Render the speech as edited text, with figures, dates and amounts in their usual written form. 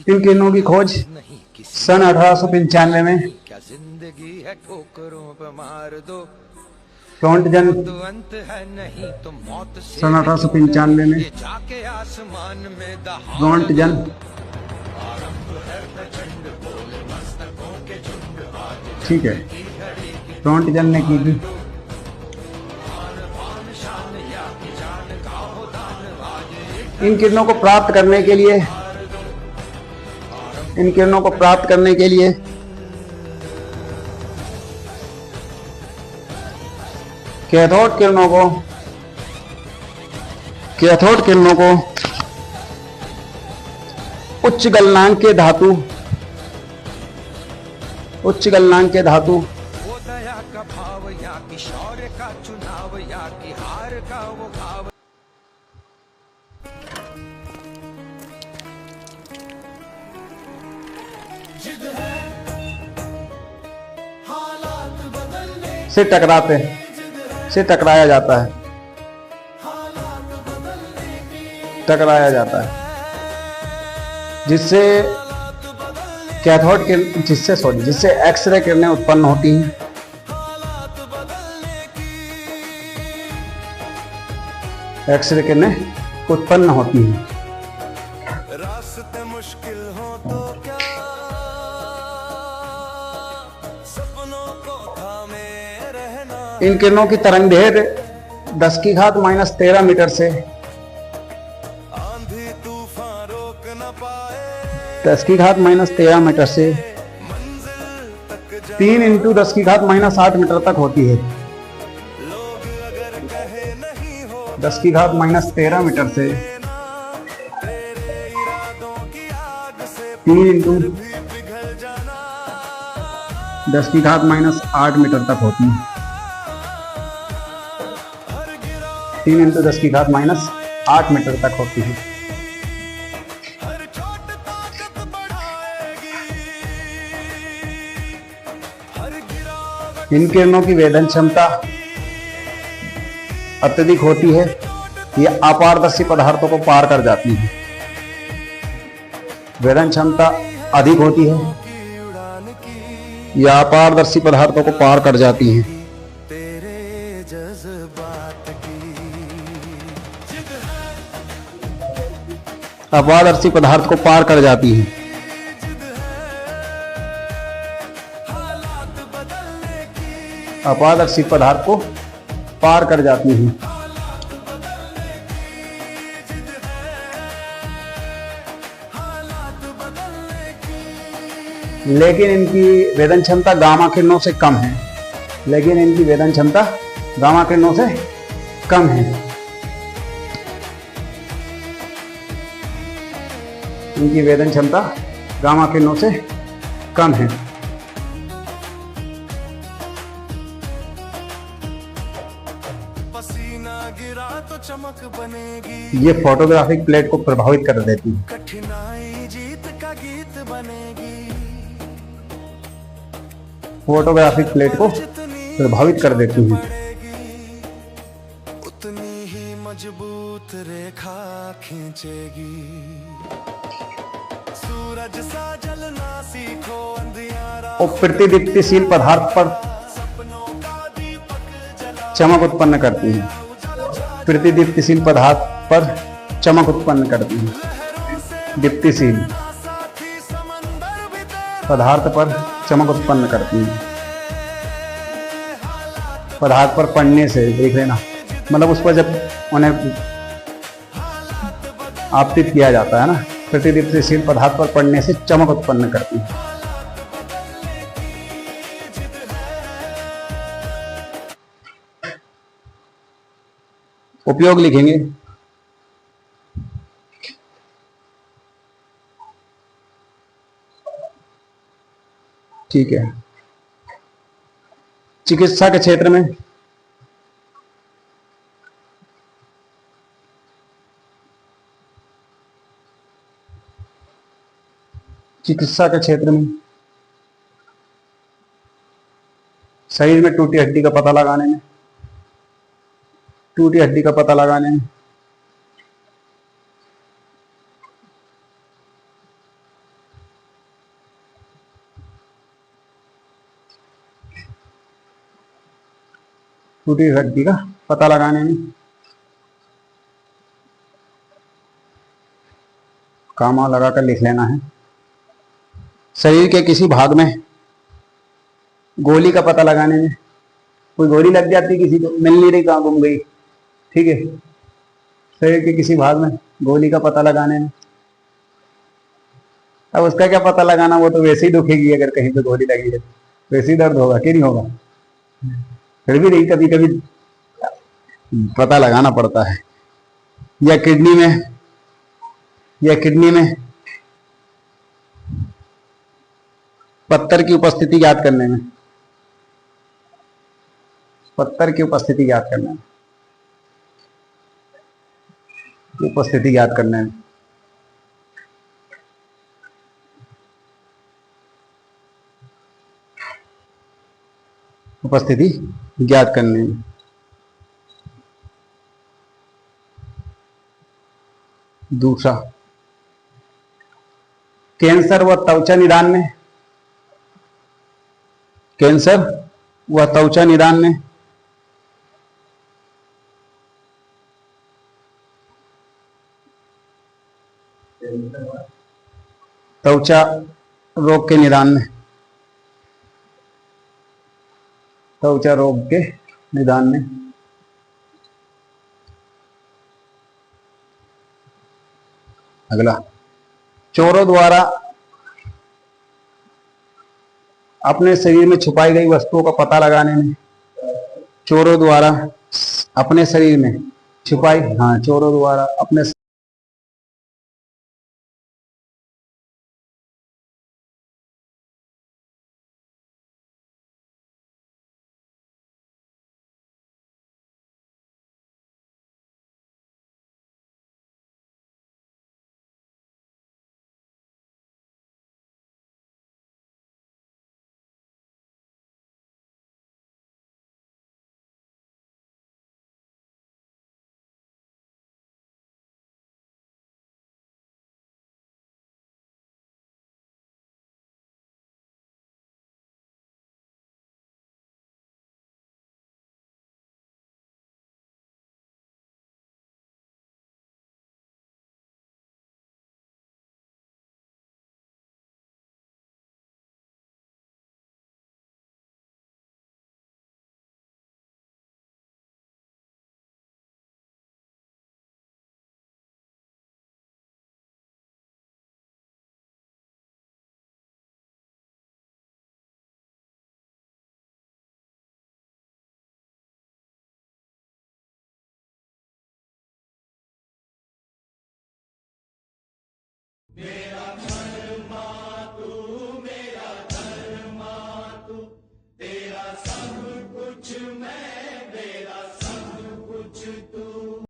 इन किरणों की खोज सन 1895 में क्या जिंदगी है ठोकरों पे मार दो, रोंटगन तो अंत है नहीं तो मौत से सन भी क्यों 1895 डरे, में ये जाके आसमान में दहाड़ दो। रोंटगन ठीक है रोंटगन ने की थी। इन किरणों को प्राप्त करने के लिए इन किरणों को प्राप्त करने के लिए कैथोड किरणों को कैथोड किरणों को उच्च गलनांक के धातु उच्च गलनांक के धातु वो दया का भाव या कि शौर्य का चुनाव या कि हार का वो भाव। से टकराते से टकराया जाता है जिससे कैथोड किरण जिससे एक्सरे किरणें उत्पन्न होती हैं। एक्सरे किरणें उत्पन्न होती हैं। रास्ते मुश्किल हो तो क्या सपनों को थामे रहना। इन किरणों की तरंग दैर्घ्य 10⁻⁻13 मीटर से आंधी तूफान रोक न पाए 10⁻⁻13 मीटर से 3 × 10⁻⁸ मीटर तक होती है। लोग अगर कहे नहीं हो 10⁻13 मीटर से तेरे इरादों की आग से 3 × भी पिघल जाना। 10⁻8 मीटर तक होती है। 3 × 10⁻8 मीटर तक होती है। हर चोट ताकत बढ़ाएगी, हर गिरावट इन किरणों की वेदन क्षमता अत्यधिक होती है। ये अपारदर्शी पदार्थों को पार कर जाती है। वेदन क्षमता अधिक होती है। की उड़ान की ये अपारदर्शी पदार्थों को पार कर जाती है। तेरे जज्बात की अपारदर्शी पदार्थ को पार कर जाती है। हालात बदलने की अपारदर्शी पदार्थ को पार कर जाती है। हालात बदलने की लेकिन इनकी वेदन क्षमता गामा किरणों से कम है। लेकिन इनकी वेदन क्षमता गामा किरणों से कम है। इनकी वेदन क्षमता गामा किरणों से कम है। पसीना गिरा तो चमक बनेगी, ये फोटोग्राफिक प्लेट को प्रभावित कर देती है। कठिनाई जीत का गीत बनेगी। फोटोग्राफिक प्लेट को जितनी प्रभावित कर देती है। पड़ेगी उतनी ही मजबूत रेखा खींचेगी। सूरज सा जलना सीखो अंधियारा, और प्रतिदीप्तिशील पदार्थ पर सपनों का दीपक जला चमक उत्पन्न करती है। प्रतिदीप्तिशील पदार्थ पर चमक उत्पन्न करती है। दीप्तिशील साथी समंदर भी तेरा पदार्थ पर चमक उत्पन्न करती है। पदार्थ पर पड़ने से देख लेना, मतलब उस पर जब उन्हें आपतित किया जाता है ना, प्रतिदीप्तिशील पदार्थ पर पड़ने से चमक उत्पन्न करती है। उपयोग लिखेंगे। ठीक है। चिकित्सा के क्षेत्र में शरीर में टूटी हड्डी का पता लगाने में टूटी हड्डी का पता लगाने में कामा लगाकर लिख लेना है। शरीर के किसी भाग में गोली का पता लगाने में, कोई गोली लग जाती किसी को, मिल नहीं रही, कहाँ गुम गई, ठीक है। शरीर के किसी भाग में गोली का पता लगाने में, अब उसका क्या पता लगाना, वो तो वैसे ही दुखेगी, अगर कहीं पे गोली लगी है वैसे ही दर्द होगा कि नहीं होगा, फिर भी नहीं, कभी कभी पता लगाना पड़ता है। या किडनी में, या किडनी में पत्थर की उपस्थिति याद करने में, पत्थर की उपस्थिति याद करने में, उपस्थिति याद करने में, उपस्थिति ज्ञात करने में। दूसरा, कैंसर व त्वचा निदान में, कैंसर व त्वचा निदान में त्वचा रोग के निदान में, त्वचा रोग के निदान में। अगला, चोरों द्वारा अपने शरीर में छुपाई गई वस्तुओं का पता लगाने में, चोरों द्वारा अपने शरीर में छुपाई, हाँ, चोरों द्वारा अपने मेरा धर्मा तू मेरा